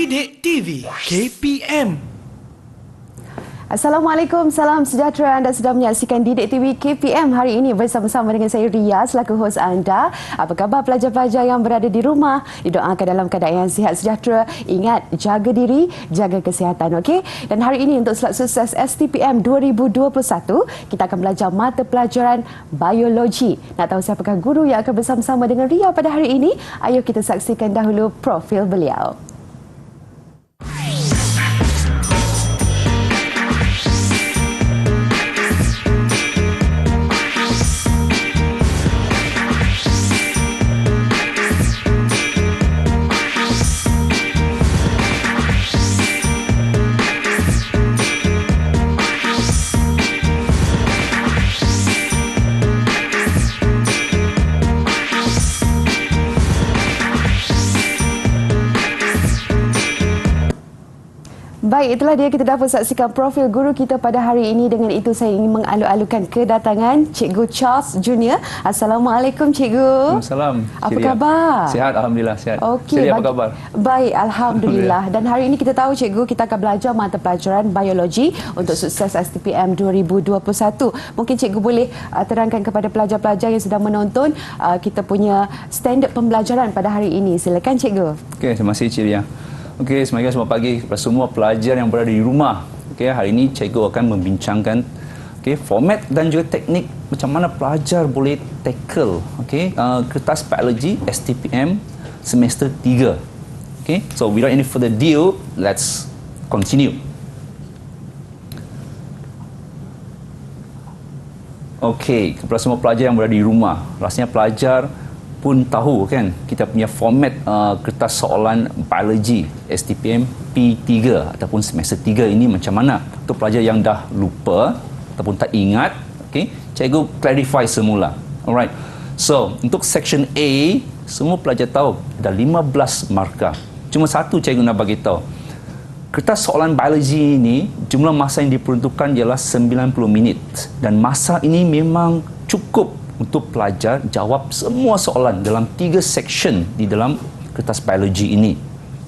Didik TV KPM. Assalamualaikum, salam sejahtera. Anda sedang menyaksikan Didik TV KPM hari ini bersama-sama dengan saya Ria selaku hos anda. Apa khabar pelajar-pelajar yang berada di rumah? Didoakan dalam keadaan yang sihat sejahtera. Ingat, jaga diri, jaga kesihatan, okey? Dan hari ini untuk slot sukses STPM 2021, kita akan belajar mata pelajaran biologi. Nak tahu siapakah guru yang akan bersama-sama dengan Ria pada hari ini? Ayo kita saksikan dahulu profil beliau. Baik, itulah dia, kita dapat saksikan profil guru kita pada hari ini. Dengan itu saya ingin mengalu-alukan kedatangan Cikgu Charles Junior. Assalamualaikum Cikgu. Waalaikumsalam. Apa khabar? Sihat, Alhamdulillah sihat. Okey, apa khabar? Baik, Alhamdulillah. Dan hari ini kita tahu Cikgu, kita akan belajar mata pelajaran biologi untuk sukses STPM 2021. Mungkin Cikgu boleh terangkan kepada pelajar-pelajar yang sedang menonton kita punya standard pembelajaran pada hari ini. Silakan Cikgu. Okey, terima kasih Cik Ria. Okey, selamat pagi kepada semua pelajar yang berada di rumah. Okey, hari ini cikgu akan membincangkan format dan juga teknik macam mana pelajar boleh tackle kertas biologi STPM semester 3. Okey, so without any further ado, let's continue. Okey, kepada semua pelajar yang berada di rumah, rasanya pelajar pun tahu kan kita punya format kertas soalan biologi STPM P3 ataupun semester 3 ini macam mana. Untuk pelajar yang dah lupa ataupun tak ingat, cikgu clarify semula. Alright. So, untuk section A, semua pelajar tahu ada 15 markah. Cuma satu cikgu nak bagi tahu. Kertas soalan biologi ini jumlah masa yang diperuntukkan ialah 90 minit dan masa ini memang cukup untuk pelajar jawab semua soalan dalam 3 section di dalam kertas biologi ini.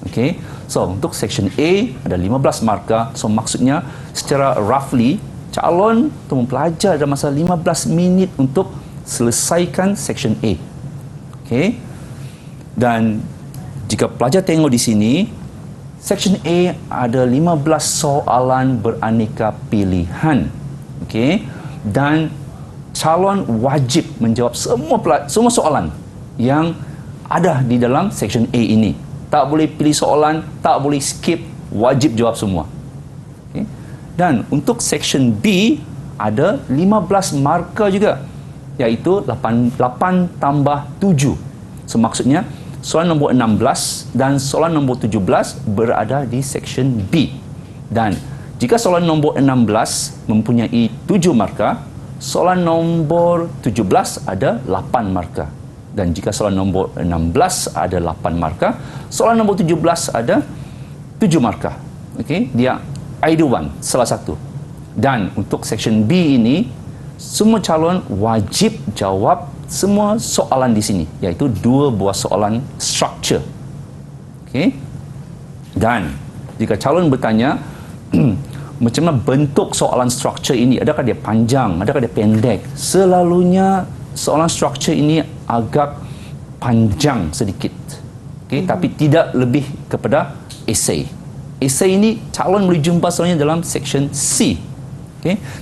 Okey. So, untuk section A ada 15 markah. So, maksudnya secara roughly calon atau pelajar ada masa 15 minit untuk selesaikan section A. Okey. Dan jika pelajar tengok di sini, section A ada 15 soalan beraneka pilihan. Okey. Dan calon wajib menjawab semua soalan yang ada di dalam section A ini. Tak boleh pilih soalan, tak boleh skip, wajib jawab semua. Okay. Dan untuk section B ada 15 markah juga, iaitu 8 tambah 7. So maksudnya soalan nombor 16 dan soalan nombor 17 berada di section B. Dan jika soalan nombor 16 mempunyai 7 markah, soalan nombor 17 ada 8 markah. Dan jika soalan nombor 16 ada 8 markah, soalan nombor 17 ada 7 markah. Okey, dia either one, salah satu. Dan untuk section B ini, semua calon wajib jawab semua soalan di sini, iaitu 2 buah soalan structure. Okey. Dan jika calon bertanya macam mana bentuk soalan struktur ini? Adakah dia panjang? Adakah dia pendek? Selalunya soalan struktur ini agak panjang sedikit. Tapi tidak lebih kepada esei. Esei ini calon boleh jumpa soalnya dalam section C.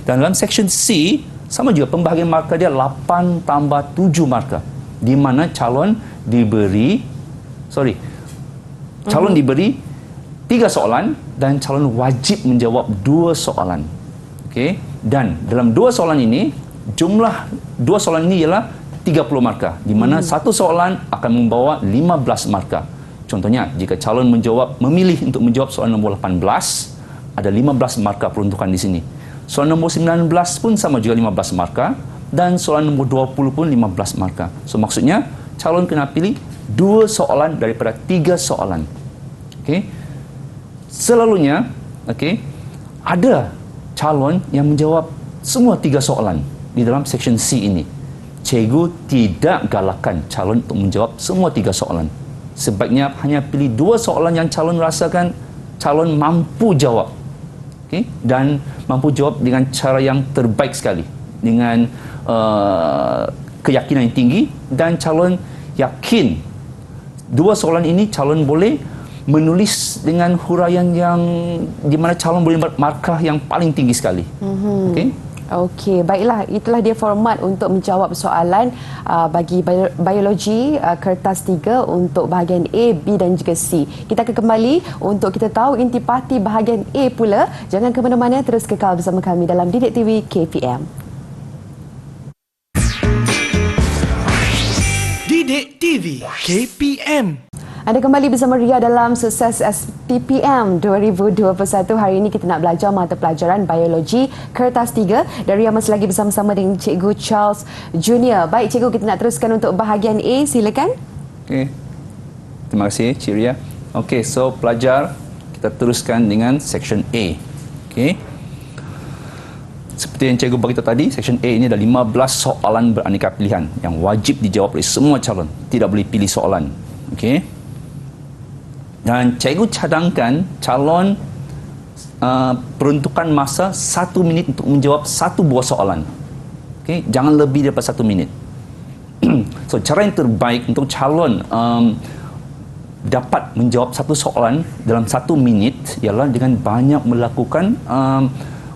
Dan dalam section C, sama juga pembahagian markah dia 8 tambah 7 markah. Di mana calon diberi diberi 3 soalan dan calon wajib menjawab 2 soalan. Okey. Dan dalam 2 soalan ini, jumlah 2 soalan ini ialah 30 markah, di mana satu soalan akan membawa 15 markah. Contohnya, jika calon memilih untuk menjawab soalan nombor 18, ada 15 markah peruntukan di sini. Soalan nombor 19 pun sama juga 15 markah dan soalan nombor 20 pun 15 markah. So maksudnya calon kena pilih 2 soalan daripada 3 soalan. Okey. Selalunya, ada calon yang menjawab semua 3 soalan di dalam section C ini. Cikgu tidak galakkan calon untuk menjawab semua 3 soalan. sebaiknya hanya pilih 2 soalan yang calon rasakan calon mampu jawab. Okey, dan mampu jawab dengan cara yang terbaik sekali, dengan keyakinan yang tinggi, dan calon yakin 2 soalan ini calon boleh menulis dengan huraian yang di mana calon boleh markah yang paling tinggi sekali. Okey. Okey, baiklah, itulah dia format untuk menjawab soalan bagi biologi kertas 3 untuk bahagian A, B dan juga C. Kita akan kembali untuk kita tahu intipati bahagian A pula. Jangan ke mana-mana, terus kekal bersama kami dalam Didik TV KPM. Didik TV KPM. Anda kembali bersama Ria dalam Sukses STPM 2021. Hari ini kita nak belajar mata pelajaran biologi kertas 3 dan Ria masih lagi bersama-sama dengan Cikgu Charles Junior. Baik Cikgu, kita nak teruskan untuk bahagian A, silakan. Okey. Terima kasih Cik Ria. Okey, so pelajar, kita teruskan dengan section A. Okey. Seperti yang cikgu beritahu tadi, section A ini ada 15 soalan beraneka pilihan yang wajib dijawab oleh semua calon. Tidak boleh pilih soalan. Okey. Dan cikgu cadangkan calon peruntukan masa 1 minit untuk menjawab 1 buah soalan. Okay? Jangan lebih daripada 1 minit. So, cara yang terbaik untuk calon dapat menjawab 1 soalan dalam 1 minit ialah dengan banyak melakukan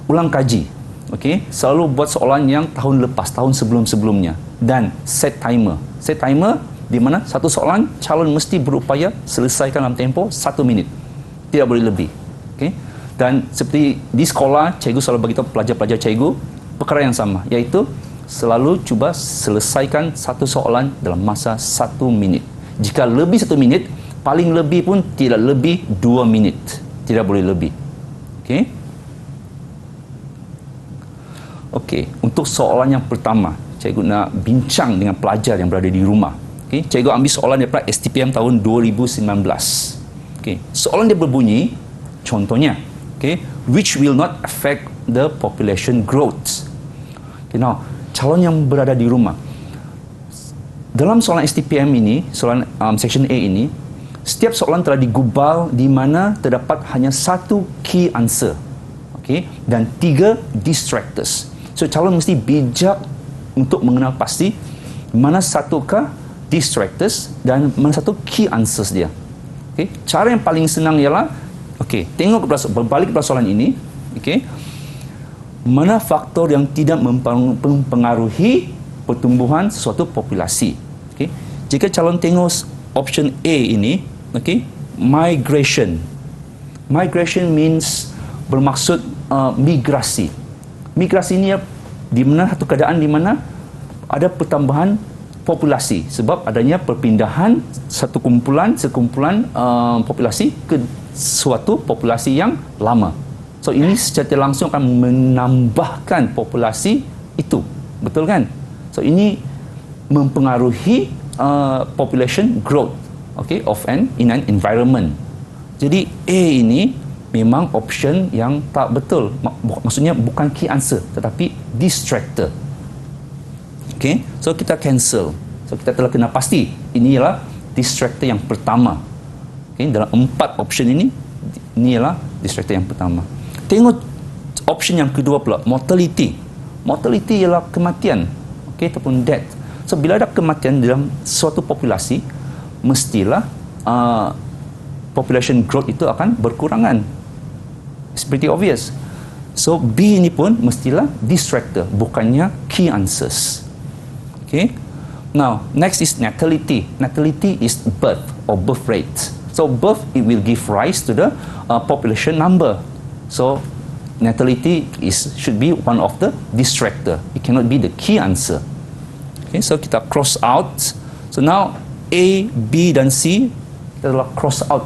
ulang kaji. Okay? Selalu buat soalan yang tahun lepas, tahun sebelum-sebelumnya. Dan set timer. Set timer di mana 1 soalan calon mesti berupaya selesaikan dalam tempoh 1 minit. Tidak boleh lebih. Okay? Dan seperti di sekolah, cikgu selalu beritahu pelajar-pelajar cikgu perkara yang sama, iaitu selalu cuba selesaikan 1 soalan dalam masa 1 minit. Jika lebih 1 minit, paling lebih pun tidak lebih 2 minit. Tidak boleh lebih. Okay? Okey, untuk soalan yang pertama, cikgu nak bincang dengan pelajar yang berada di rumah. Okay. Cikgu ambil soalan daripada STPM tahun 2019. Okay. Soalan dia berbunyi, contohnya, okay, which will not affect the population growth. Okay, now, calon yang berada di rumah, dalam soalan STPM ini, soalan section A ini, setiap soalan telah digubal di mana terdapat hanya 1 key answer, okay, dan 3 distractors. So, calon mesti bijak untuk mengenal pasti mana satukah distractors dan mana satu key answers dia. Okay. Cara yang paling senang ialah, okay, tengok berbalik kepada soalan ini, okay, mana faktor yang tidak mempengaruhi pertumbuhan sesuatu populasi. Okay. Jika calon tengok option A ini, okay, migration. Migration means bermaksud migrasi. Migrasi ini di mana satu keadaan di mana ada pertambahan populasi sebab adanya perpindahan sekumpulan populasi ke suatu populasi yang lama. So ini secara langsung akan menambahkan populasi itu. Betul kan? So ini mempengaruhi population growth, okay, of an environment. Jadi A ini memang option yang tak betul. Maksudnya bukan key answer tetapi distractor. Okay, so kita cancel. So kita telah kena pasti ini ialah distractor yang pertama. Okay, dalam 4 option ini ialah distractor yang pertama. Tengok option yang kedua pula, mortality. Mortality ialah kematian, okay, ataupun death. So bila ada kematian dalam suatu populasi, mestilah population growth itu akan berkurangan. It's pretty obvious. So B ini pun mestilah distractor, bukannya key answers. Okay. Now, next is natality. Natality is birth or birth rate. So, birth, it will give rise to the population number. So, natality should be one of the distractor. It cannot be the key answer. Okay, so kita cross out. So, now A, B dan C, kita telah cross out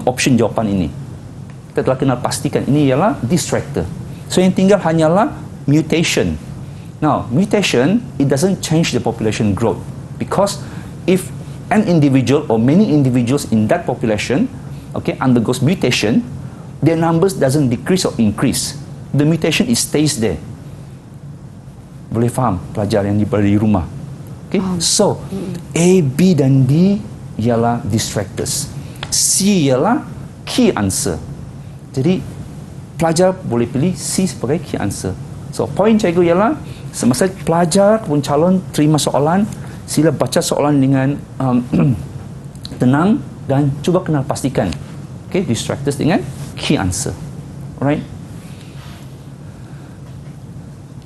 option jawapan ini. Kita telah kenal pastikan ini ialah distractor. So, yang tinggal hanyalah mutation. Now, mutation, it doesn't change the population growth because if an individual or many individuals in that population, okay, undergoes mutation, their numbers doesn't decrease or increase. The mutation it stays there. Boleh faham pelajar yang berada di rumah? Okay, so A, B dan D ialah distractors. C ialah key answer. Jadi pelajar boleh pilih C sebagai key answer. So poin cikgu ialah semasa pelajar ataupun calon terima soalan, sila baca soalan dengan tenang dan cuba kenal pastikan distractors dengan key answer. Alright.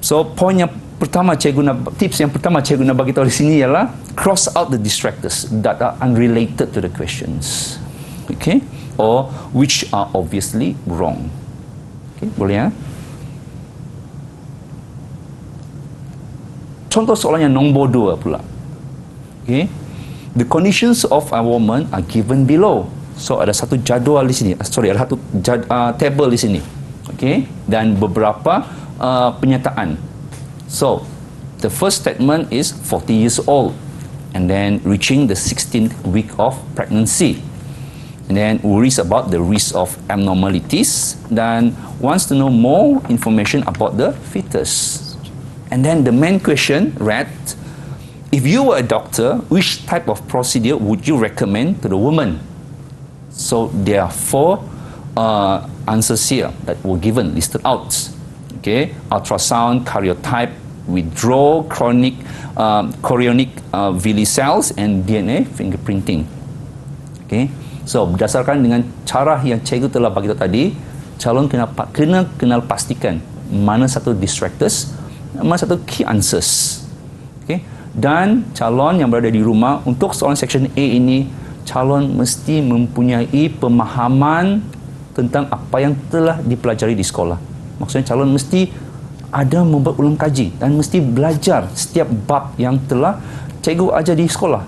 So poin yang pertama tips yang pertama cikgu nak bagi tahu di sini ialah cross out the distractors that are unrelated to the questions. Okay? Or which are obviously wrong. Okay, boleh ya? Contoh soalan yang nombor 2 pula. Okay? The conditions of a woman are given below. So ada satu jadual di sini. Ada satu table di sini. Okay? Dan beberapa penyataan. So the first statement is 40 years old and then reaching the 16th week of pregnancy. And then worries about the risk of abnormalities, then wants to know more information about the fetus. And then the main question read, if you were a doctor, which type of procedure would you recommend to the woman? So there are 4 answers here that were given, listed out. Okay, ultrasound, karyotype, withdrawal, chorionic villi cells, and DNA fingerprinting. Okay. So, berdasarkan dengan cara yang cikgu telah bagi tahu tadi, calon kena kenal pastikan mana satu distractors, mana satu key answers. Okay? Dan calon yang berada di rumah, untuk soalan section A ini, calon mesti mempunyai pemahaman tentang apa yang telah dipelajari di sekolah. Maksudnya calon mesti ada membuat ulang kaji dan mesti belajar setiap bab yang telah cikgu ajar di sekolah.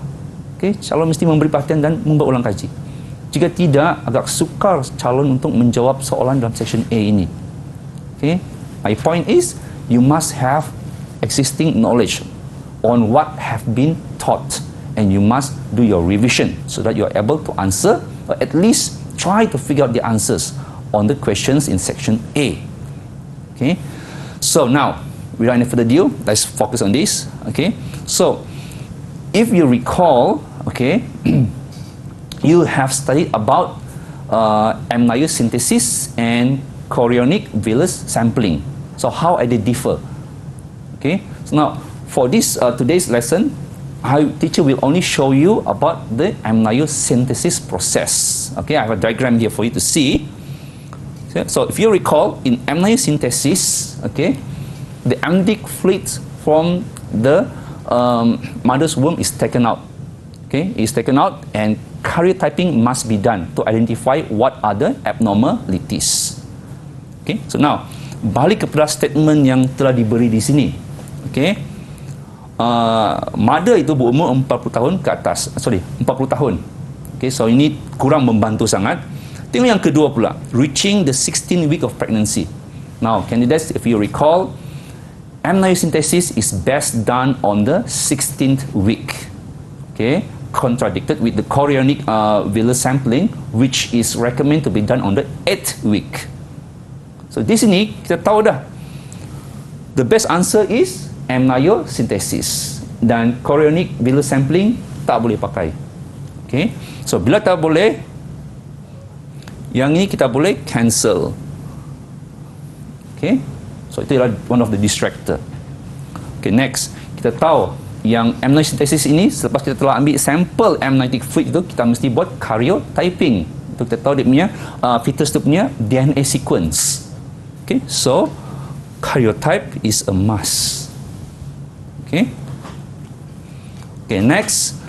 Okay? Calon mesti memberi perhatian dan membuat ulang kaji. Jika tidak, agak sukar calon untuk menjawab soalan dalam section A ini. Okay? My point is, you must have existing knowledge on what have been taught, and you must do your revision so that you are able to answer, or at least try to figure out the answers on the questions in section A. Okay? So now, without any further ado, let's focus on this. Okay? So, if you recall, okay, you have studied about amniosynthesis and chorionic villus sampling. So how are they differ? Okay. So now for this today's lesson, teacher will only show you about the amniosynthesis process. Okay, I have a diagram here for you to see. So if you recall, in amniosynthesis, okay, the amniotic fluid from the mother's womb is taken out. Okay, is taken out and karyotyping must be done to identify what are the abnormalities. Okay, so now balik kepada statement yang telah diberi di sini. Okay, mother itu berumur 40 tahun ke atas. 40 tahun. Okay, so ini kurang membantu sangat. Tengok yang kedua pula, reaching the 16th week of pregnancy. Now, candidates, if you recall, amniosynthesis is best done on the 16th week. Okay, contradicted with the chorionic villus sampling, which is recommended to be done on the 8th week. So di sini kita tahu dah, the best answer is amniosynthesis, dan chorionic villus sampling tak boleh pakai. Okay, so bila tak boleh, yang ini kita boleh cancel. Okay, so itu adalah one of the distractor. Okay, next kita tahu yang amniosynthesis ini, selepas kita telah ambil sampel amniotic fluid itu, kita mesti buat karyotyping untuk kita tahu dia punya fetus itu punya DNA sequence. Okay, so karyotype is a must. Okay. Okay, next,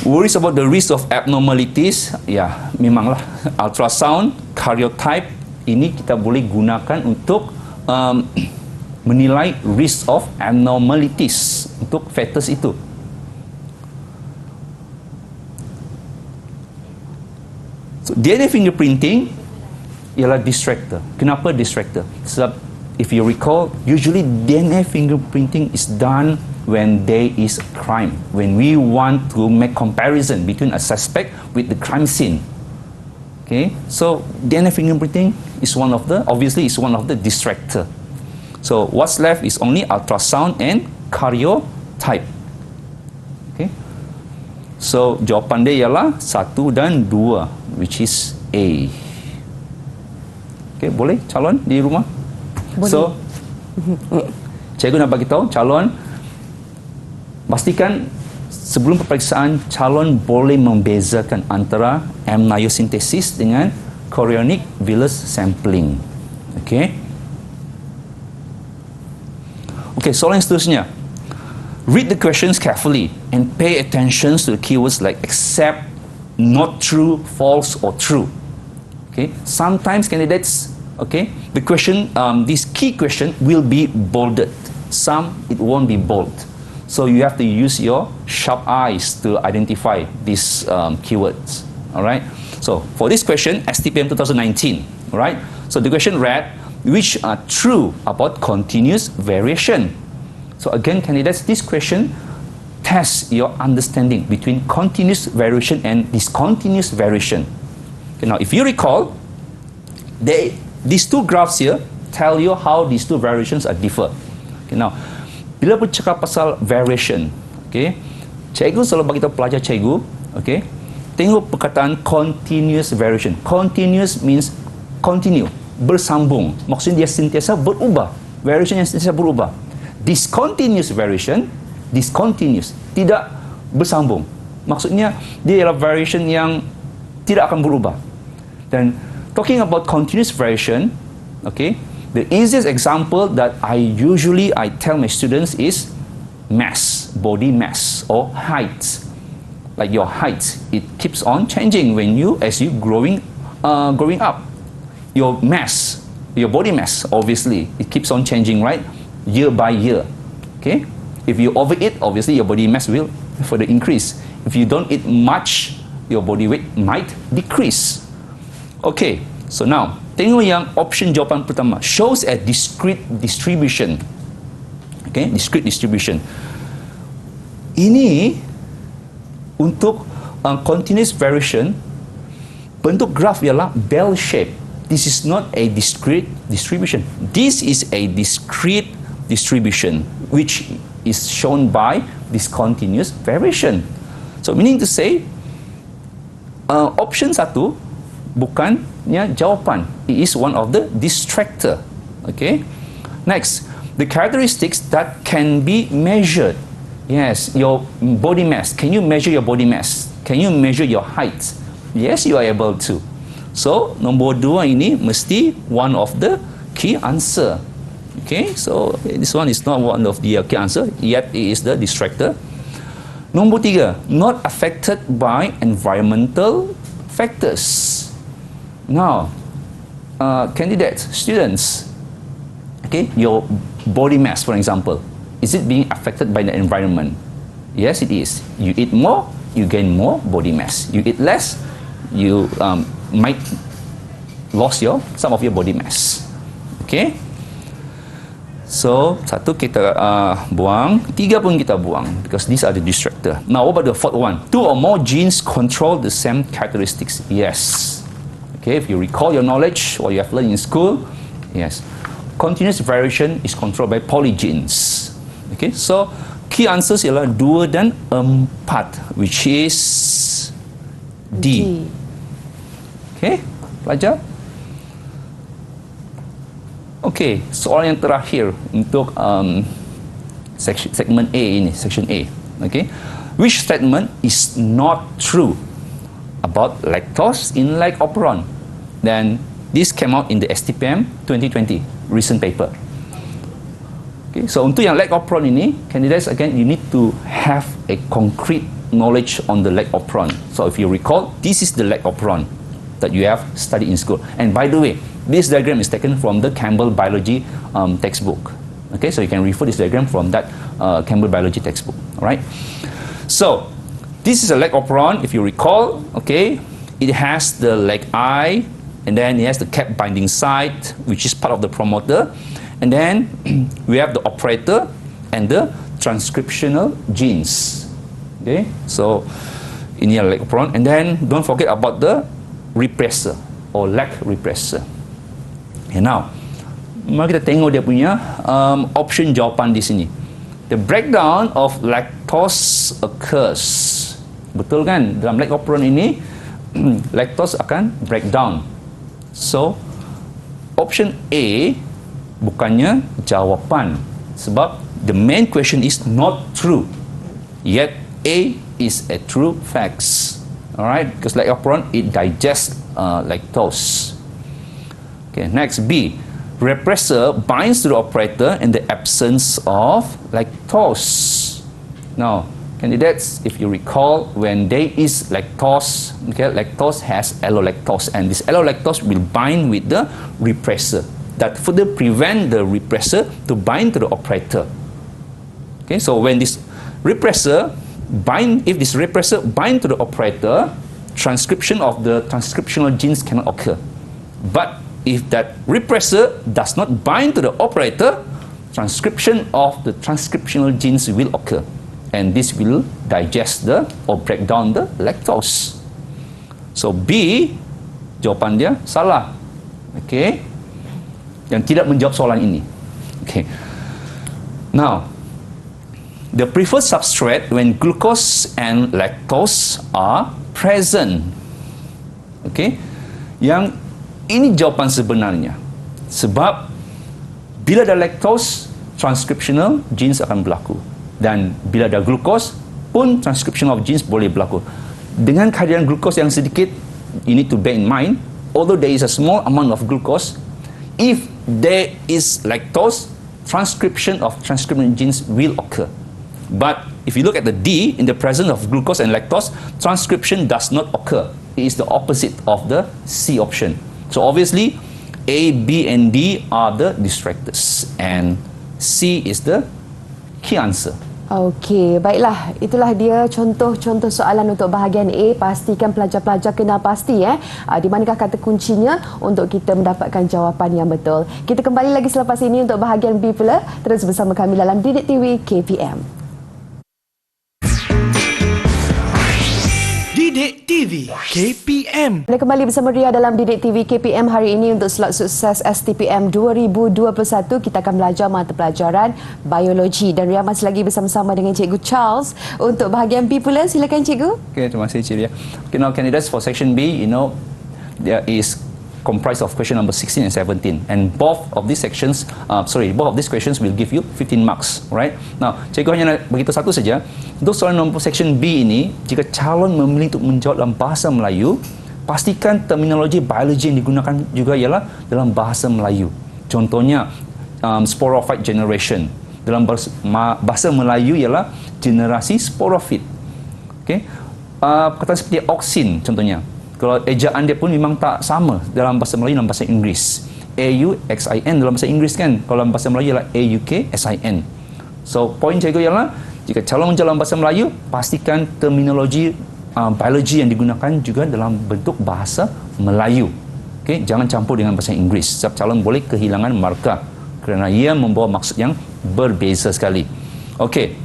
worries about the risk of abnormalities. Ya, memanglah ultrasound, karyotype ini kita boleh gunakan untuk menilai risk of abnormalities untuk fetus itu. So, DNA fingerprinting ialah distractor. Kenapa distractor? Sebab if you recall, usually DNA fingerprinting is done when there is a crime, when we want to make comparison between a suspect with the crime scene. Okay, so DNA fingerprinting is obviously one of the distractor. So what's left is only ultrasound and karyotype. Okay, So jawapan dia ialah 1 dan 2, which is A. Okay, boleh calon di rumah? Boleh. So cikgu nak bagi tahu calon, pastikan sebelum peperiksaan calon boleh membezakan antara amniocentesis dengan chorionic villus sampling. Okey. Okey, soalan seterusnya. Read the questions carefully and pay attention to the keywords like except, not true, false or true. Okay, sometimes candidates, okay, the question, this key question will be bolded. Some it won't be bold. So you have to use your sharp eyes to identify these keywords. All right. So for this question, STPM 2019. All right. So the question read, which are true about continuous variation? So again, candidates, this question tests your understanding between continuous variation and discontinuous variation. Okay, now, if you recall, these two graphs here tell you how these two variations are differ. Okay, now, bila bercakap pasal variation, okay, cikgu selalu bagi tahu pelajar cikgu, okay, tengok perkataan continuous variation. Continuous means continue, bersambung. Maksudnya dia sentiasa berubah. Variation yang sentiasa berubah. Discontinuous variation, discontinuous, tidak bersambung. Maksudnya dia ialah variation yang tidak akan berubah. Dan talking about continuous variation, okay, the easiest example that I tell my students is mass, body mass or height. Like your height, it keeps on changing as you growing up. Your mass, your body mass, obviously, it keeps on changing, right? Year by year. Okay? If you overeat, obviously your body mass will further increase. If you don't eat much, your body weight might decrease. Okay, so now tengok yang option jawapan pertama, shows a discrete distribution. Okay, discrete distribution. Ini untuk continuous variation, bentuk graf ialah bell shape. This is not a discrete distribution. This is a discrete distribution, which is shown by discontinuous variation. So meaning to say, option 1 bukannya jawapan. It is one of the distractor. Okay. Next, the characteristics that can be measured. Yes, your body mass. Can you measure your body mass? Can you measure your height? Yes, you are able to. So nombor 2 ini mesti one of the key answer. Okay, so this one is not one of the key answer, yet it is the distractor. Nombor 3, not affected by environmental factors. Now, candidates, students, okay, your body mass, for example, is it being affected by the environment? Yes, it is. You eat more, you gain more body mass. You eat less, you might lose some of your body mass. Okay. So, 1 kita buang, 3 pun kita buang because these are the distractor. Now, what about the 4th one? 2 or more genes control the same characteristics. Yes. Okay, if you recall your knowledge, what you have learned in school, yes. Continuous variation is controlled by polygenes. Okay, so key answers ialah 2 dan 4, which is D. Okay, pelajar. Okay, soalan yang terakhir untuk segmen A ini, section A. Okay, which statement is not true about lactose in leg operon? Then this came out in the STPM 2020 recent paper. Okay, so untuk yang leg operon ini, candidates, again, you need to have a concrete knowledge on the leg operon. So if you recall, this is the leg operon that you have studied in school. And by the way, this diagram is taken from the Campbell Biology textbook. Okay, so you can refer this diagram from that Campbell Biology textbook. All right. So this is a leg operon. If you recall, okay, it has the leg eye, and then it has the cap binding site, which is part of the promoter, and then we have the operator and the transcriptional genes. Okay, so ini leg operon, and then don't forget about the repressor or leg repressor. Okay, now, mari kita tengok dia punya option jawapan di sini. The breakdown of lactose occurs. Betul kan? Dalam lact operon ini, lactose akan breakdown. So, option A bukannya jawapan. Sebab the main question is not true. Yet, A is a true facts. Alright? Because lact operon, it digests lactose. Okay, next B. Repressor binds to the operator in the absence of lactose. Now, candidates, if you recall, when there is lactose, okay, lactose has allolactose, and this allolactose will bind with the repressor. That further prevent the repressor to bind to the operator. Okay, so when this repressor if this repressor bind to the operator, transcription of the transcriptional genes cannot occur. But if that repressor does not bind to the operator, transcription of the transcriptional genes will occur, and this will digest or break down the lactose. So B, jawapan dia salah. Okay, yang tidak menjawab soalan ini. Okay, now the preferred substrate when glucose and lactose are present. Okay, yang ini jawapan sebenarnya. Sebab bila ada lactose, transcriptional genes akan berlaku. Dan bila ada glucose pun transcriptional genes boleh berlaku. Dengan kehadiran glucose yang sedikit, you need to bear in mind, although there is a small amount of glucose, if there is lactose, transcription of transcriptional genes will occur. But if you look at the D, in the presence of glucose and lactose, transcription does not occur. It is the opposite of the C option. So obviously, A, B, and D are the distractors, and C is the key answer. Okey, baiklah. Itulah dia contoh-contoh soalan untuk bahagian A. Pastikan pelajar-pelajar kena pasti di manakah kata kuncinya untuk kita mendapatkan jawapan yang betul. Kita kembali lagi selepas ini untuk bahagian B pula. Terus bersama kami dalam Didik TV KPM. Didik TV KPM. Anda kembali bersama Ria dalam Didik TV KPM hari ini untuk slot sukses STPM 2021. Kita akan belajar mata pelajaran biologi dan Ria masih lagi bersama-sama dengan Cikgu Charles untuk bahagian B pula. Silakan Cikgu. Okay, terima kasih Cik Ria. Okay, now candidates for section B, there is comprised of question number 16 and 17, and both of these questions will give you 15 marks, right? Now, cikgu hanya nak beritahu satu saja. Untuk soalan nombor section B ini, jika calon memilih untuk menjawab dalam bahasa Melayu, pastikan terminologi biologi yang digunakan juga ialah dalam bahasa Melayu. Contohnya, sporophyte generation. Dalam bahasa Melayu ialah generasi sporofit. Okay? Perkataan seperti auxin contohnya. Kalau ejaan dia pun memang tak sama dalam bahasa Melayu dan bahasa Inggeris. AUXIN dalam bahasa Inggeris kan, kalau dalam bahasa Melayu ialah AUKSIN. So, poin cikgu ialah, jika calon menjawab dalam bahasa Melayu, pastikan terminologi biologi yang digunakan juga dalam bentuk bahasa Melayu. Okay? Jangan campur dengan bahasa Inggeris. Sebab calon boleh kehilangan markah kerana ia membawa maksud yang berbeza sekali. Okay.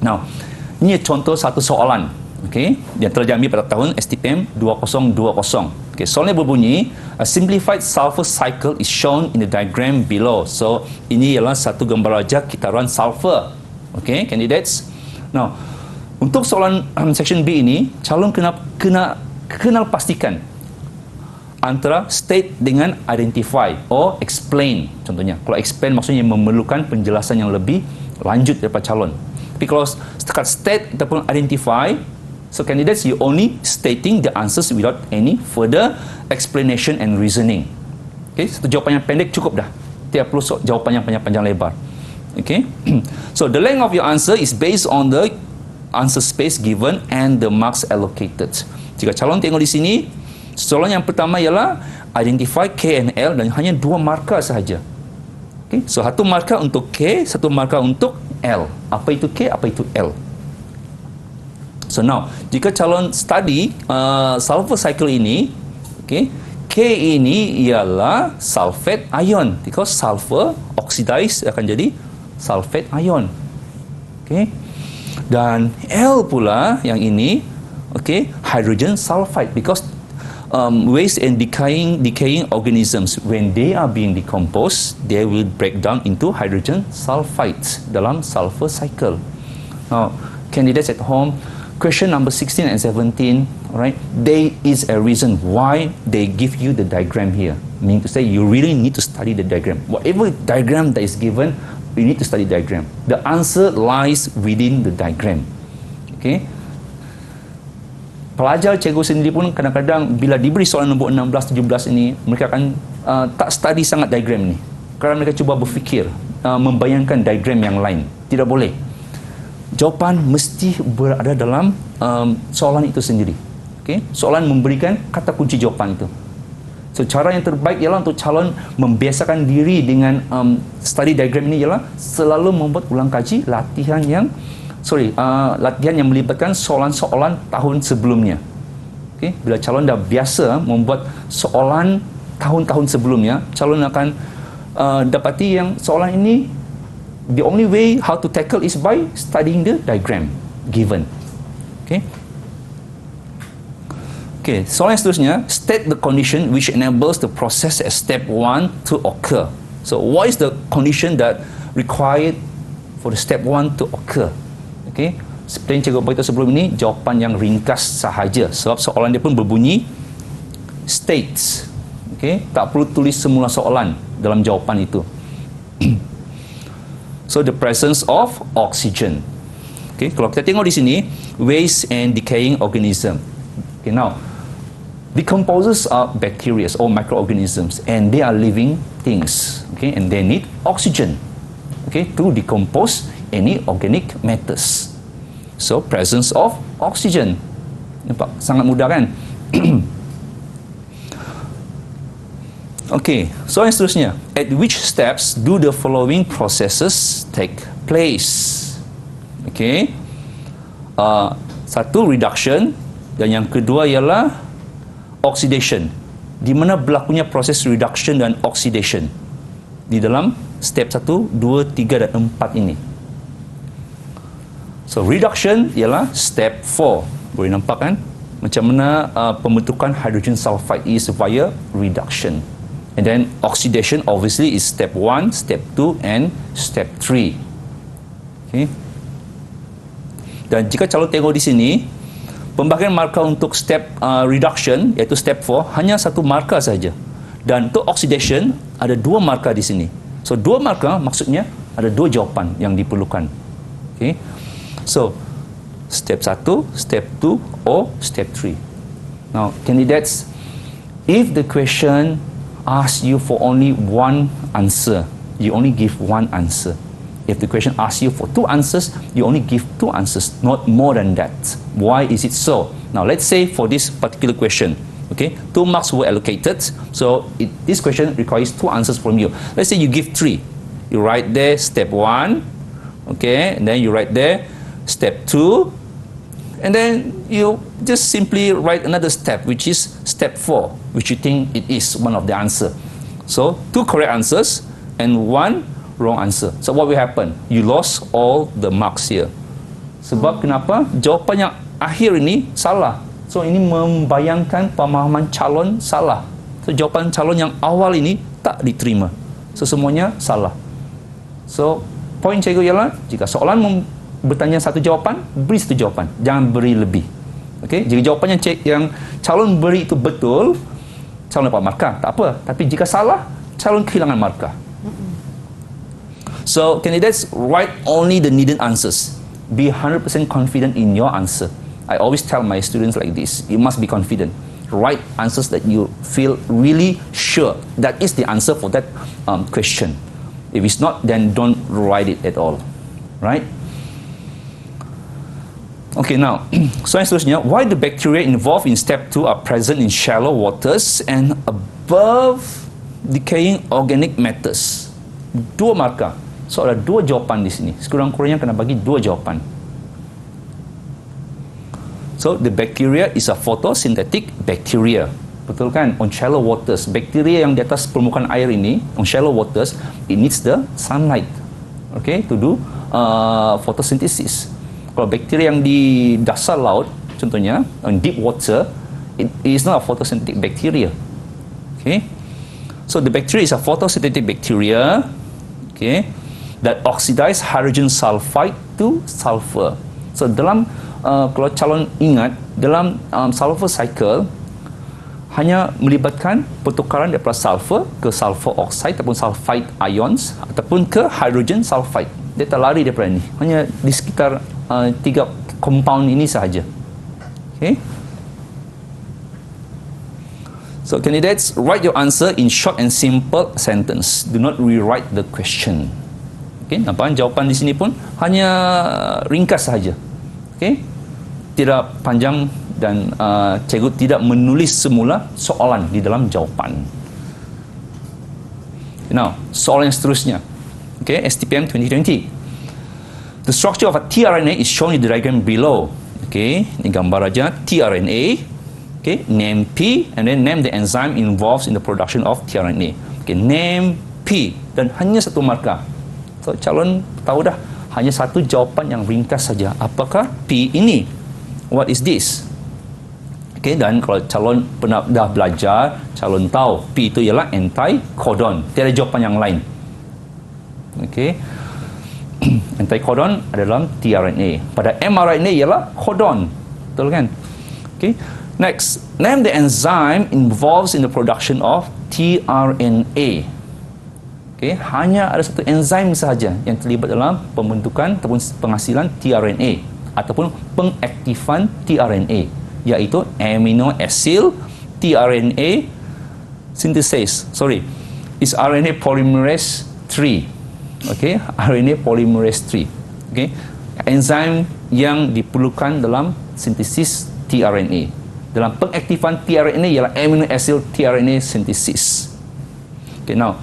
Now, ini contoh satu soalan. Okay, yang telah diambil pada tahun STPM 2020. Okay, soalnya berbunyi, a simplified sulfur cycle is shown in the diagram below. So, ini ialah satu gambar rajah kitaran sulfur. Okay, candidates. Now, untuk soalan section B ini, calon kenal pastikan antara state dengan identify or explain. Contohnya, kalau explain maksudnya memerlukan penjelasan yang lebih lanjut daripada calon. Tapi kalau setakat state ataupun identify, so candidates, you only stating the answers without any further explanation and reasoning. Okay, satu jawapan yang pendek cukup dah. Tidak perlu jawapan yang panjang lebar. Okay, so the length of your answer is based on the answer space given and the marks allocated. Jika calon tengok di sini, soalan yang pertama ialah identify K and L dan hanya 2 markah sahaja. Okay, so satu markah untuk K, satu markah untuk L. Apa itu K, apa itu L? So now, jika calon study sulfur cycle ini, okay, K ini ialah sulfate ion. Because sulfur oxidize akan jadi sulfate ion. Okay. Dan L pula yang ini, okay, hydrogen sulfide. Because waste and decaying organisms, when they are being decomposed, they will break down into hydrogen sulfide dalam sulfur cycle. Now, candidates at home, question number 16 and 17, right? There is a reason why they give you the diagram here. Meaning to say, you really need to study the diagram. Whatever diagram that is given, you need to study diagram. The answer lies within the diagram. Okay? Pelajar cikgu sendiri pun kadang-kadang bila diberi soalan nombor 16, 17 ini, mereka akan tak study sangat diagram ni. Kerana mereka cuba berfikir, membayangkan diagram yang lain. Tidak boleh. Jawapan mesti berada dalam soalan itu sendiri. Okay? Soalan memberikan kata kunci jawapan itu. So, cara yang terbaik ialah untuk calon membiasakan diri dengan study diagram ini ialah selalu membuat ulang kaji latihan yang melibatkan soalan-soalan tahun sebelumnya. Okay? Bila calon dah biasa membuat soalan tahun-tahun sebelumnya, calon akan dapati yang soalan ini the only way how to tackle is by studying the diagram given. Okay. Okay, soalan seterusnya, state the condition which enables the process at step 1 to occur. So, what is the condition that required for the step 1 to occur? Okay, seperti yang cikgu beritahu sebelum ini, jawapan yang ringkas sahaja. Sebab soalan dia pun berbunyi states. Okay, tak perlu tulis semula soalan dalam jawapan itu. So, the presence of oxygen. Okay, kalau kita tengok di sini, waste and decaying organism. Okay, now, decomposers are bacteria or microorganisms, and they are living things. Okay, and they need oxygen. Okay, to decompose any organic matters. So, presence of oxygen. Nampak? Sangat mudah kan? Okay, so yang seterusnya, at which steps do the following processes take place? Okay, satu reduction dan yang kedua ialah oxidation. Di mana berlakunya proses reduction dan oxidation di dalam step 1, 2, 3 dan 4 ini. So reduction ialah step 4. Boleh nampak kan macam mana pembentukan hydrogen sulfide is via reduction. And then oxidation obviously is step 1, step 2 and step 3. Okay. Dan jika calon tengok di sini, pembagian markah untuk step reduction iaitu step 4 hanya satu markah saja. Dan untuk oxidation ada dua markah di sini. So dua markah maksudnya ada dua jawapan yang diperlukan. Okay. So step 1, step 2 or step 3. Now candidates, if the question asks you for only one answer, you only give one answer. If the question asks you for two answers, you only give two answers, not more than that. Why is it so? Now, let's say for this particular question, okay, 2 marks were allocated, so this question requires two answers from you. Let's say you give 3. You write there step 1, okay, and then you write there step 2, and then you just simply write another step, which is step 4, which you think it is one of the answer. So, 2 correct answers and 1 wrong answer. So, what will happen? You lost all the marks here. Sebab kenapa? Jawapan yang akhir ini salah. So, ini membayangkan pemahaman calon salah. So, jawapan calon yang awal ini tak diterima. So, semuanya salah. So, poin cikgu ialah, jika soalan bertanya satu jawapan, beri satu jawapan. Jangan beri lebih. Okay? Jika jawapan yang calon beri itu betul, calon dapat markah. Tak apa. Tapi jika salah, calon kehilangan markah. So, candidates, write only the needed answers. Be 100% confident in your answer. I always tell my students like this. You must be confident. Write answers that you feel really sure that is the answer for that question. If it's not, then don't write it at all. Right? Okay, now, soalan seterusnya, why the bacteria involved in step 2 are present in shallow waters and above decaying organic matters? 2 markah. So, ada 2 jawapan di sini. Sekurang-kurangnya kena bagi 2 jawapan. So, the bacteria is a photosynthetic bacteria. Betul kan? On shallow waters. Bakteria yang di atas permukaan air ini, on shallow waters, it needs the sunlight. Okay, to do photosynthesis. Kalau bakteria yang di dasar laut, contohnya, in deep water, it is not a photosynthetic bacteria. Okay? So, the bacteria is a photosynthetic bacteria, okay, that oxidize hydrogen sulfide to sulfur. So, dalam kalau calon ingat, dalam sulfur cycle hanya melibatkan pertukaran daripada sulfur ke sulfur oxide ataupun sulfide ions ataupun ke hydrogen sulfide. Dia tak lari daripada ini. Hanya di sekitar 3 compound ini sahaja. Okay. So candidates, write your answer in short and simple sentence. Do not rewrite the question. Okay, nampak jawapan di sini pun hanya ringkas sahaja. Okay, tidak panjang dan cikgu tidak menulis semula soalan di dalam jawapan. Now, soalan yang seterusnya. Okay, STPM 2020. The structure of a tRNA is shown in the diagram below. Okay, ini gambar aja tRNA. Okay, name P and then name the enzyme involved in the production of tRNA. Okay, name P dan hanya satu markah. So calon tahu dah, hanya satu jawapan yang ringkas saja. Apakah P ini? What is this? Okay, dan kalau calon pernah dah belajar, calon tahu P itu ialah anti-codon. Tiada jawapan yang lain. Okay. Anti-codon adalah tRNA. Pada mRNA ialah codon. Betul kan? Okay. Next, name the enzyme involved in the production of tRNA. Okay, hanya ada satu enzim sahaja yang terlibat dalam pembentukan ataupun penghasilan tRNA ataupun pengaktifan tRNA, iaitu amino acid tRNA synthesis. Is RNA polymerase 3. Okay, RNA polymerase 3. Okay, enzim yang diperlukan dalam sintesis tRNA. Dalam pengaktifan tRNA ialah amino acid tRNA synthesis. Okay, now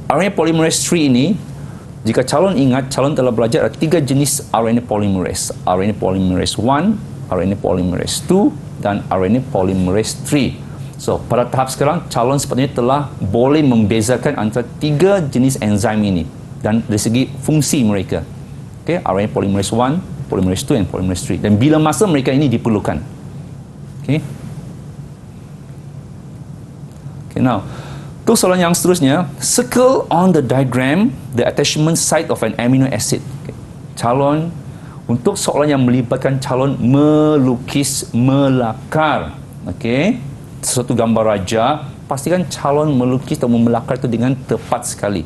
RNA polymerase 3 ini, jika calon ingat, calon telah belajar ada 3 jenis RNA polymerase. RNA polymerase 1, RNA polymerase 2 dan RNA polymerase 3. So, pada tahap sekarang, calon sepertinya telah boleh membezakan antara 3 jenis enzim ini dan dari segi fungsi mereka. Okay, RNA polymerase 1, polymerase 2 dan polymerase 3. Dan bila masa mereka ini diperlukan. Okay. Okay, now, untuk soalan yang seterusnya, circle on the diagram the attachment site of an amino acid. Okay. Calon, untuk soalan yang melibatkan calon melukis, melakar. Okay. Sesuatu gambar raja, pastikan calon melukis atau melakar itu dengan tepat sekali.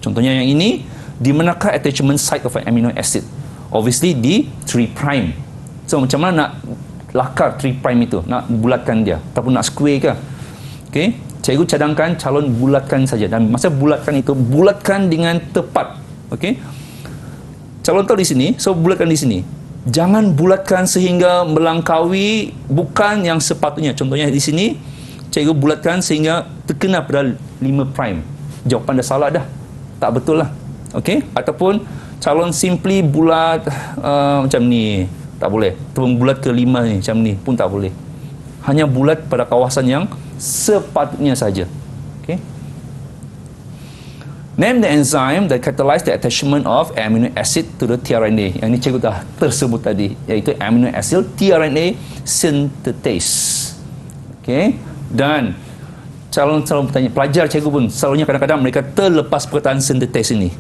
Contohnya yang ini, di manakah attachment site of an amino acid? Obviously di 3'. So macam mana nak lakar 3' itu, nak bulatkan dia ataupun nak square ke? Okay, cikgu cadangkan calon bulatkan saja, dan masa bulatkan itu bulatkan dengan tepat. Okay, calon tahu di sini, so bulatkan di sini. Jangan bulatkan sehingga melangkaui bukan yang sepatutnya. Contohnya di sini cikgu bulatkan sehingga terkena pada 5'. Jawapan dah salah dah, tak betul lah. Okay, ataupun calon simply bulat macam ni, tak boleh. Ataupun bulat ke 5 ni, macam ni pun tak boleh. Hanya bulat pada kawasan yang sepatutnya saja. Okay. Name the enzyme that catalyze the attachment of amino acid to the tRNA. Yang ini cikgu dah tersebut tadi, iaitu amino acid tRNA synthetase. Okay. Dan calon bertanya, pelajar cikgu pun selalunya kadang-kadang mereka terlepas perkataan synthetase ini.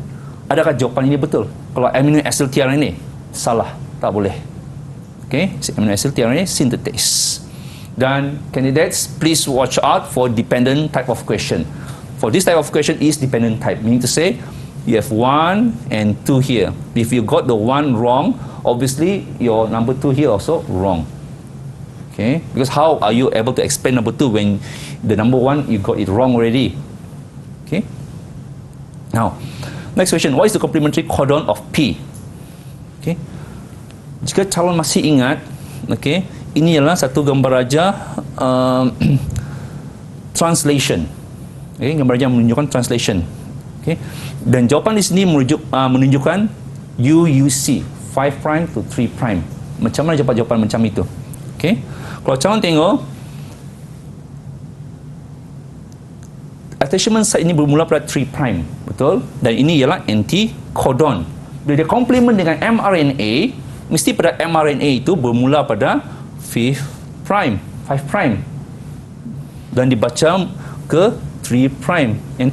Adakah jawapan ini betul? Kalau amino acid tRNA, salah, tak boleh. Okay, amino acid tRNA synthetase. Dan candidates, please watch out for dependent type of question. For this type of question is dependent type, meaning to say you have 1 and 2 here. If you got the 1 wrong, obviously your number 2 here also wrong. Okay, because how are you able to explain number 2 when the number 1 you got it wrong already? Okay. Now, next question, what is the complementary codon of P? Okay. Jika calon masih ingat, okay, ini adalah satu gambar raja translation. Okay, gambar raja menunjukkan translation. Okay. Dan jawapan di sini menunjukkan UUC 5' to 3'. Macam mana jawapan macam itu? Okay. Kalau calon tengok, attachment site ini bermula pada 3', betul? Dan ini ialah anti-codon. Bila dia komplement dengan mRNA, mesti pada mRNA itu bermula pada 5', dan dibaca ke 3'. Yang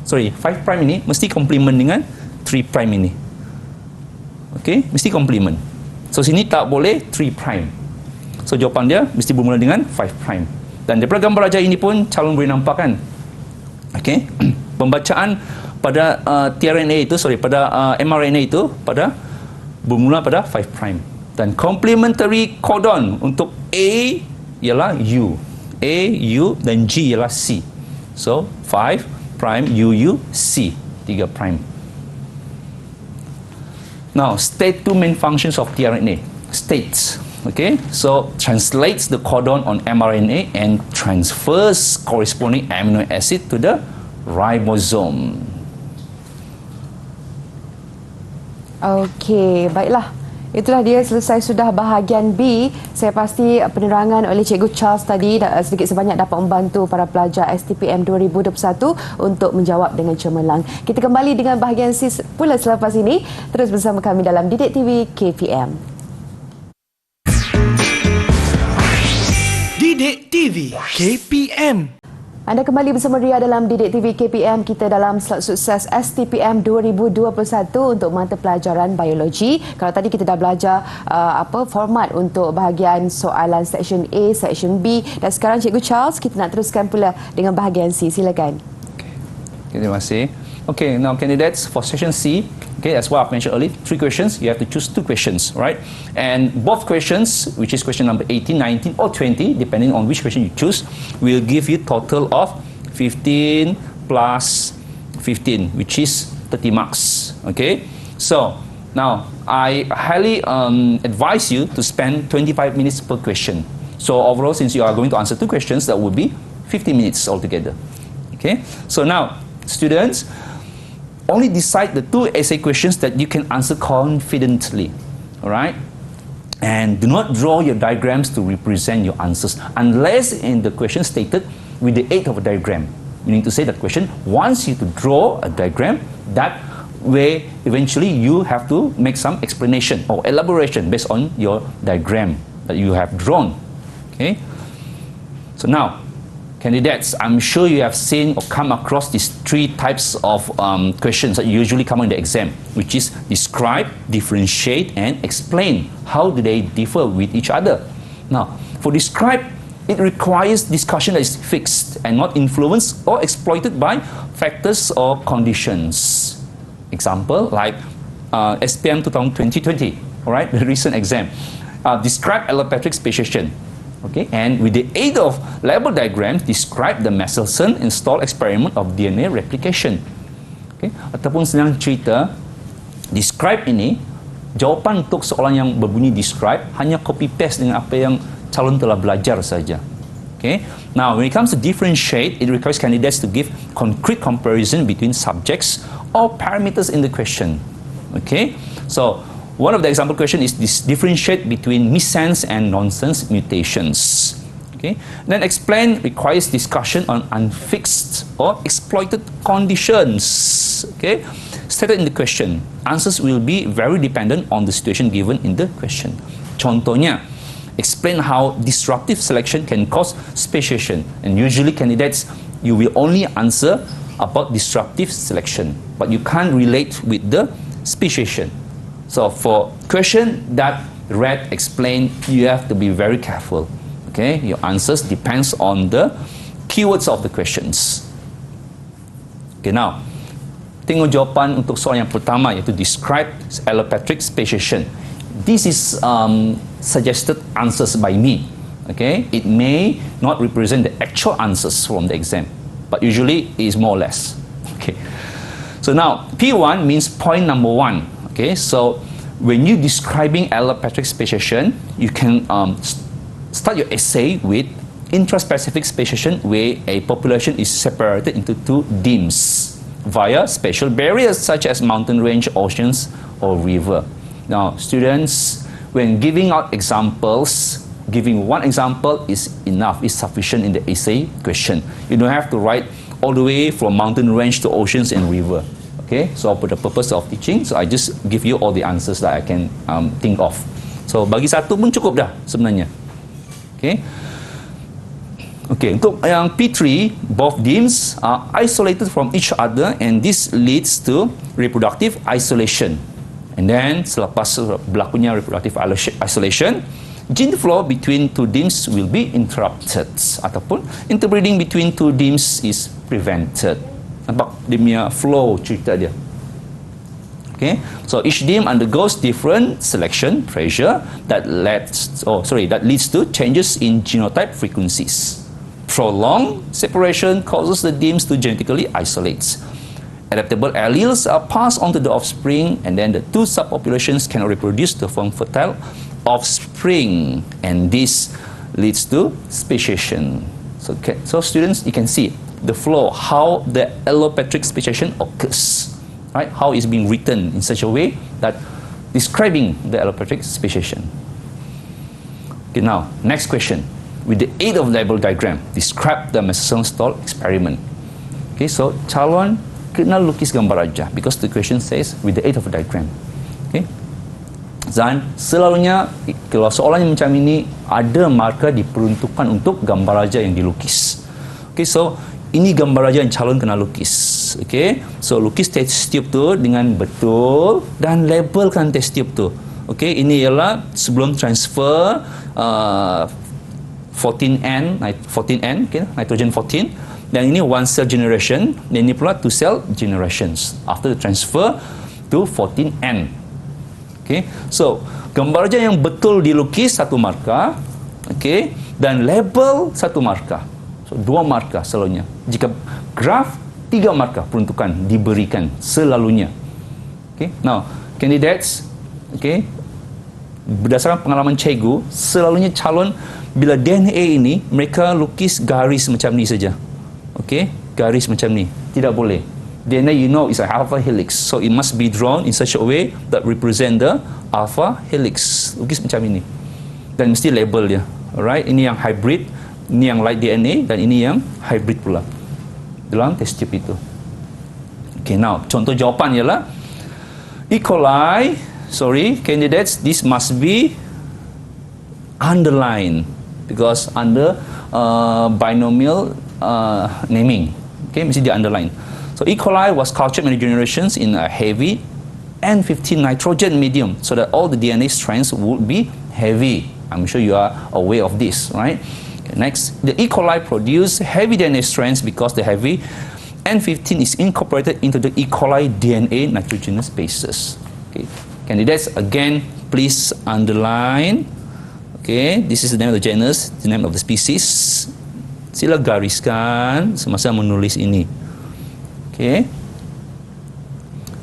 5' ini mesti komplement dengan 3' ini. Okey, mesti komplement. So sini tak boleh 3 prime. So jawapan dia mesti bermula dengan 5 prime. Dan daripada gambar ajar ini pun calon boleh nampak kan. Okey. Pembacaan pada tRNA itu, pada mRNA itu bermula pada 5 prime. Dan complementary codon untuk A ialah U. A, U dan G ialah C. So 5 prime U C 3 prime. Now, state 2 main functions of tRNA. States. Okay, so translates the codon on mRNA and transfers corresponding amino acid to the ribosome. Okey, baiklah. Itulah dia, selesai sudah bahagian B. Saya pasti penerangan oleh Cikgu Charles tadi sedikit sebanyak dapat membantu para pelajar STPM 2021 untuk menjawab dengan cemerlang. Kita kembali dengan bahagian C pula selepas ini. Terus bersama kami dalam Didik TV KPM. Didik TV KPM. Anda kembali bersama Ria dalam Didik TV KPM. Kita dalam slot sukses STPM 2021 untuk mata pelajaran biologi. Kalau tadi kita dah belajar format untuk bahagian soalan section A, section B, dan sekarang Cikgu Charles kita nak teruskan pula dengan bahagian C. Silakan. Okay, terima kasih. Okay, now candidates for section C. Okay, as what I've mentioned earlier, 3 questions. You have to choose 2 questions, right? And both questions, which is question number 18, 19 or 20, depending on which question you choose, will give you total of 15 plus 15, which is 30 marks. Okay, so now I highly advise you to spend 25 minutes per question. So overall, since you are going to answer 2 questions, that would be 50 minutes altogether. Okay, so now students, only decide the 2 essay questions that you can answer confidently. All right? And do not draw your diagrams to represent your answers unless in the question stated with the aid of a diagram. Meaning to say that question wants you to draw a diagram, that way eventually you have to make some explanation or elaboration based on your diagram that you have drawn. Okay? So now, candidates, I'm sure you have seen or come across these 3 types of questions that usually come in the exam, which is describe, differentiate, and explain. How do they differ with each other? Now, for describe, it requires discussion that is fixed and not influenced or exploited by factors or conditions. Example, like SPM 2020, all right, the recent exam. Describe allopatric speciation. Okay, and with the aid of label diagrams, describe the Michelson install experiment of DNA replication. Okay, ataupun senang cerita, describe ini, jawapan untuk soalan yang berbunyi describe hanya copy paste dengan apa yang calon telah belajar saja. Okay, now when it comes to differentiate, it requires candidates to give concrete comparison between subjects or parameters in the question. Okay, so one of the example question is differentiate between missense and nonsense mutations. Okay. Then explain requires discussion on unfixed or exploited conditions. Okay. Stated in the question, answers will be very dependent on the situation given in the question. Contohnya, explain how disruptive selection can cause speciation. And usually candidates, you will only answer about disruptive selection, but you can't relate with the speciation. So for question that read, explain, you have to be very careful. Okay, your answers depends on the keywords of the questions. Okay, now tengok jawapan untuk soalan yang pertama, iaitu describe allopatric speciation. This is suggested answers by me. Okay, it may not represent the actual answers from the exam, but usually it is more or less. Okay, so now P1 means point number 1. Okay, so when you describing allopatric speciation, you can start your essay with intraspecific speciation, where a population is separated into 2 DIMS via spatial barriers such as mountain range, oceans, or river. Now, students, when giving out examples, giving one example is enough, is sufficient in the essay question. You don't have to write all the way from mountain range to oceans and river. Okay, so for the purpose of teaching, so I just give you all the answers that I can think of. So bagi satu pun cukup dah sebenarnya. Okay. Okay, untuk yang P3, both DIMS are isolated from each other, and this leads to reproductive isolation. And then selepas berlakunya reproductive isolation, gene flow between two dims will be interrupted ataupun interbreeding between two dims is prevented. Nampak dia punya flow cerita dia. Okay, so each dim undergoes different selection pressure that leads to changes in genotype frequencies. Prolonged separation causes the dims to genetically isolate. Adaptable alleles are passed on to the offspring, and then the two subpopulations cannot reproduce to form fertile offspring, and this leads to speciation. So students, you can see the flow, how the allopatric speciation occurs, right? How it's being written in such a way that describing the allopatric speciation. Okay, now next question. With the aid of label diagram, describe the mesosomal stall experiment. Okay, so calon kena lukis gambar aja, because the question says with the aid of a diagram. Okay, dan selalunya kalau soalan macam ini ada marker diperuntukkan untuk gambar aja yang dilukis. Okay, so ini gambar aja yang calon kena lukis. Okay, so lukis test tube tu dengan betul dan labelkan test tube tu. Okay, ini ialah sebelum transfer 14N, okay, nitrogen 14. Dan ini one cell generation, dan ini pula two cell generations after the transfer to 14N. Okay, so gambar aja yang betul dilukis satu markah, okay, dan label satu markah. So dua markah selalunya. Jika graf, tiga markah peruntukan diberikan selalunya. Okay, now candidates, okay, berdasarkan pengalaman cikgu, selalunya calon bila DNA ini mereka lukis garis macam ni saja. Okay, garis macam ni. Tidak boleh. DNA, you know, is a alpha helix. So it must be drawn in such a way that represent the alpha helix. Lukis macam ini. Dan mesti label dia. Alright, ini yang hybrid, ini yang light DNA, dan ini yang hybrid pula. Dalam test tube itu. Okay, now, contoh jawapan ialah E. coli, candidates, this must be underlined because under binomial naming. Okay, mesti di underline. So E. coli was cultured many generations in a heavy N15 nitrogen medium, so that all the DNA strands would be heavy. I'm sure you are aware of this, right? Okay, next, the E. coli produced heavy DNA strands because the heavy N15 is incorporated into the E. coli DNA nitrogenous bases. Okay, candidates, again, please underline. Okay, this is the name of the genus, the name of the species. Sila gariskan semasa menulis ini. Okay.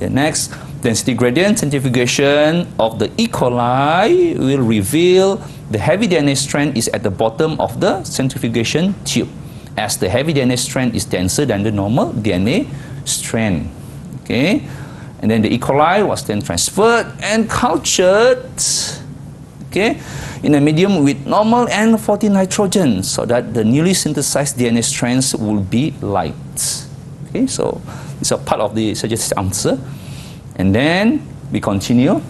The next, density gradient centrifugation of the E. coli will reveal the heavy DNA strand is at the bottom of the centrifugation tube, as the heavy DNA strand is denser than the normal DNA strand. Okay. And then the E. coli was then transferred and cultured, okay, in a medium with normal N14 nitrogen, so that the newly synthesized DNA strands will be light. Okay, so it's a part of the suggested answer. And then we continue.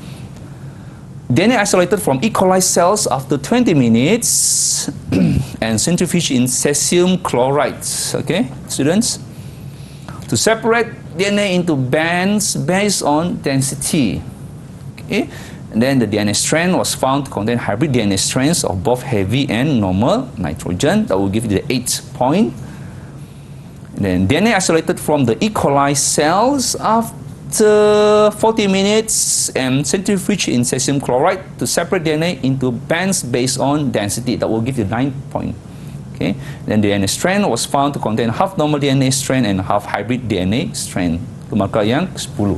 DNA isolated from E. coli cells after 20 minutes and centrifuged in cesium chloride. Okay, students, to separate DNA into bands based on density. Okay. And then the DNA strand was found to contain hybrid DNA strands of both heavy and normal nitrogen. That will give you the 8 point. And then DNA isolated from the E. coli cells after 40 minutes and centrifuged in cesium chloride to separate DNA into bands based on density. That will give you 9 point. Okay. Then the DNA strand was found to contain half normal DNA strand and half hybrid DNA strand. Itu markah yang 10.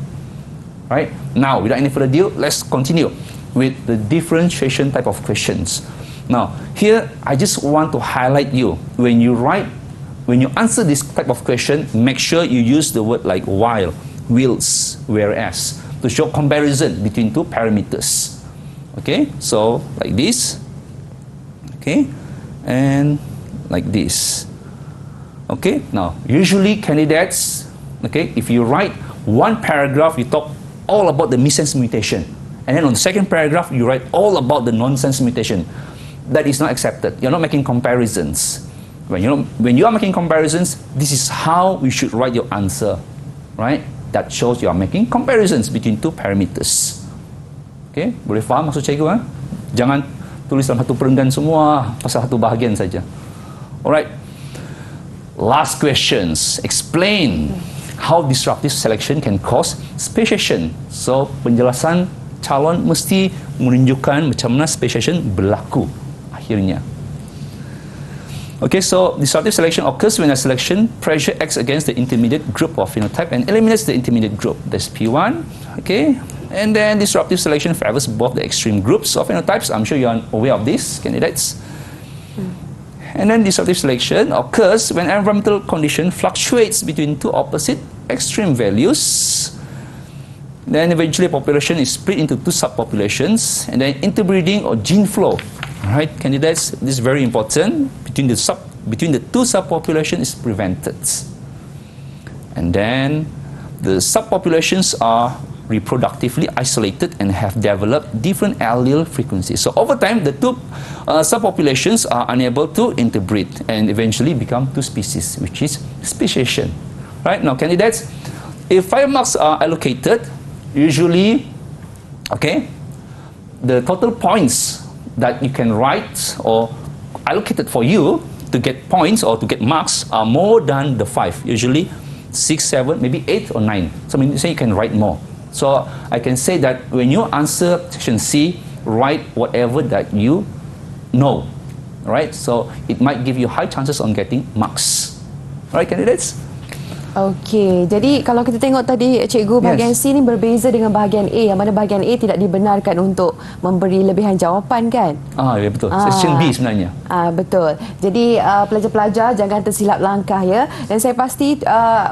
Right? Now, without any further ado, let's continue with the differentiation type of questions. Now, here I just want to highlight you when you answer this type of question, make sure you use the word like while, whilst, whereas to show comparison between two parameters. Okay, so like this, okay, and like this. Okay, now usually candidates, okay, if you write one paragraph, you talk all about the missense mutation, and then on the second paragraph you write all about the nonsense mutation. That is not accepted. You're not making comparisons. When you are making comparisons, this is how you should write your answer, right? That shows you are making comparisons between two parameters. Okey, boleh faham maksud cikgu? Jangan tulis dalam satu perenggan semua pasal satu bahagian saja. Alright. Last questions. Explain how disruptive selection can cause speciation. So, penjelasan calon mesti menunjukkan macam mana speciation berlaku akhirnya. Okay, so disruptive selection occurs when a selection pressure acts against the intermediate group of phenotype and eliminates the intermediate group. That's P1. Okay, and then disruptive selection favors both the extreme groups of phenotypes. I'm sure you are aware of this, candidates. And then disruptive selection occurs when environmental condition fluctuates between two opposite extreme values. Then eventually population is split into two subpopulations, and then interbreeding or gene flow. Alright, candidates, this is very important. Between the two subpopulations is prevented. And then the subpopulations are reproductively isolated and have developed different allele frequencies. So over time, the two subpopulations are unable to interbreed and eventually become two species, which is speciation. Right, now candidates, if 5 marks are allocated, usually, okay, the total points that you can write or allocated for you to get points or to get marks are more than the 5. Usually 6, 7, maybe 8 or 9. So I mean, say you can write more. So I can say that when you answer section C, write whatever that you know. Right? So it might give you high chances on getting marks. Alright, candidates? Okey, jadi kalau kita tengok tadi cikgu bahagian C ni berbeza dengan bahagian A, yang mana bahagian A tidak dibenarkan untuk memberi lebihan jawapan kan? Ya betul. Section B sebenarnya. Betul. Jadi pelajar-pelajar jangan tersilap langkah ya. Dan saya pasti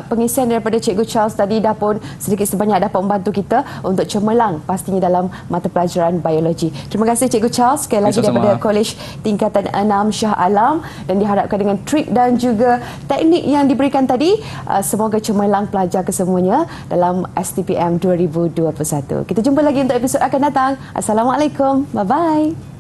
pengisian daripada cikgu Charles tadi dah pun sedikit sebanyak dapat membantu kita untuk cemerlang pastinya dalam mata pelajaran biologi. Terima kasih cikgu Charles sekali lagi daripada Kolej Tingkatan 6 Shah Alam, dan diharapkan dengan trik dan juga teknik yang diberikan tadi, semoga cemerlang pelajar kesemuanya dalam STPM 2021. Kita jumpa lagi untuk episod akan datang. Assalamualaikum. Bye-bye.